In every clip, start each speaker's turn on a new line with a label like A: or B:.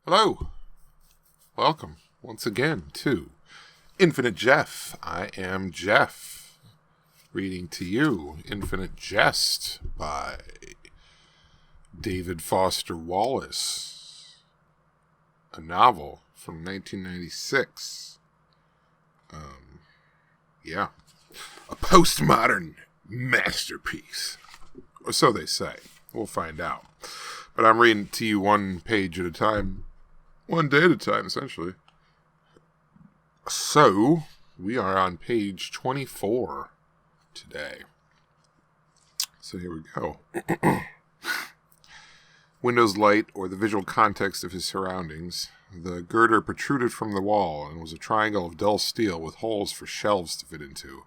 A: Hello. Welcome once again to Infinite Jeff. I am Jeff, reading to you Infinite Jest by David Foster Wallace, a novel from 1996. A postmodern masterpiece. Or so they say. We'll find out. But I'm reading to you one page at a time. One day at a time, essentially. So, we are on page 24 today. So here we go. Window's light, or the visual context of his surroundings. The girder protruded from the wall and was a triangle of dull steel with holes for shelves to fit into.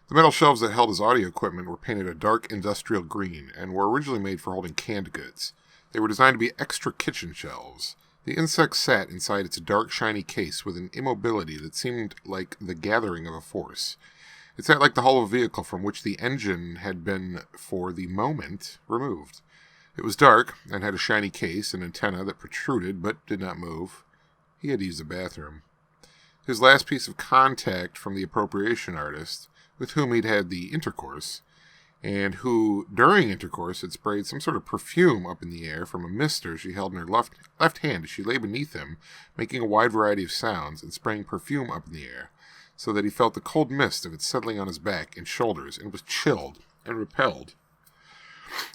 A: The metal shelves that held his audio equipment were painted a dark industrial green and were originally made for holding canned goods. They were designed to be extra kitchen shelves. The insect sat inside its dark, shiny case with an immobility that seemed like the gathering of a force. It sat like the hull of a vehicle from which the engine had been, for the moment, removed. It was dark, and had a shiny case and antenna that protruded but did not move. He had used the bathroom. His last piece of contact from the appropriation artist, with whom he'd had the intercourse, and who, during intercourse, had sprayed some sort of perfume up in the air from a mister she held in her left hand as she lay beneath him, making a wide variety of sounds and spraying perfume up in the air, so that he felt the cold mist of it settling on his back and shoulders, and was chilled and repelled.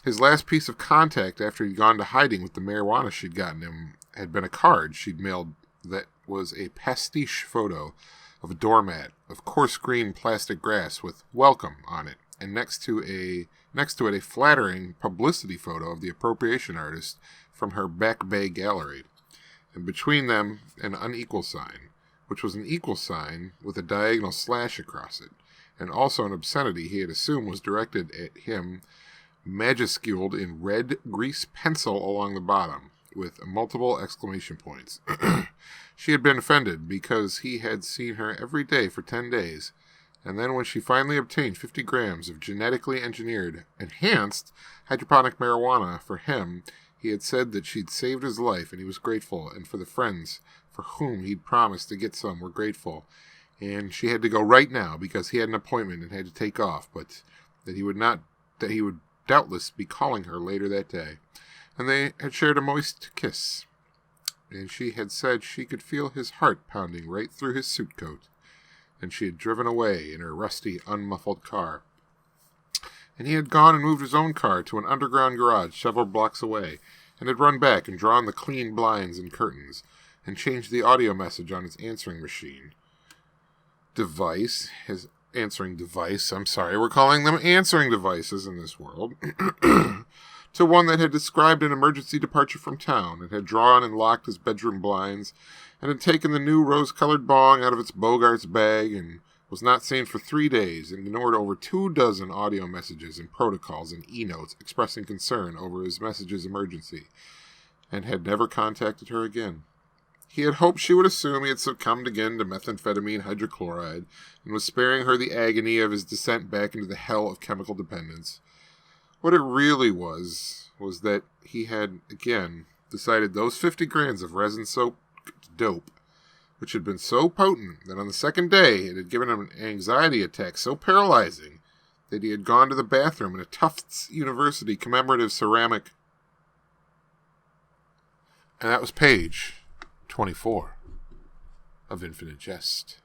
A: His last piece of contact after he'd gone to hiding with the marijuana she'd gotten him had been a card she'd mailed that was a pastiche photo of a doormat of coarse green plastic grass with "Welcome" on it, and next to it a flattering publicity photo of the appropriation artist from her Back Bay gallery, and between them an unequal sign, which was an equal sign with a diagonal slash across it, and also an obscenity he had assumed was directed at him, majusculed in red grease pencil along the bottom, with multiple exclamation points. She had been offended because he had seen her every day for 10 days, and then when she finally obtained 50 grams of genetically engineered, enhanced hydroponic marijuana for him, he had said that she'd saved his life and he was grateful, and for the friends for whom he'd promised to get some were grateful, and she had to go right now because he had an appointment and had to take off, but that he would doubtless be calling her later that day. And they had shared a moist kiss, and she had said she could feel his heart pounding right through his suit coat, and she had driven away in her rusty, unmuffled car. And he had gone and moved his own car to an underground garage several blocks away, and had run back and drawn the clean blinds and curtains, and changed the audio message on his answering machine. His answering device, we're calling them answering devices in this world, to one that had described an emergency departure from town, and had drawn and locked his bedroom blinds, and had taken the new rose-colored bong out of its Bogart's bag, and was not seen for 3 days, and ignored over 24 audio messages and protocols and e-notes expressing concern over his message's emergency, and had never contacted her again. He had hoped she would assume he had succumbed again to methamphetamine hydrochloride, and was sparing her the agony of his descent back into the hell of chemical dependence. What it really was that he had, again, decided those 50 grams of resin-soaked dope, which had been so potent that on the second day it had given him an anxiety attack so paralyzing that he had gone to the bathroom in a Tufts University commemorative ceramic. And that was page 24 of Infinite Jest.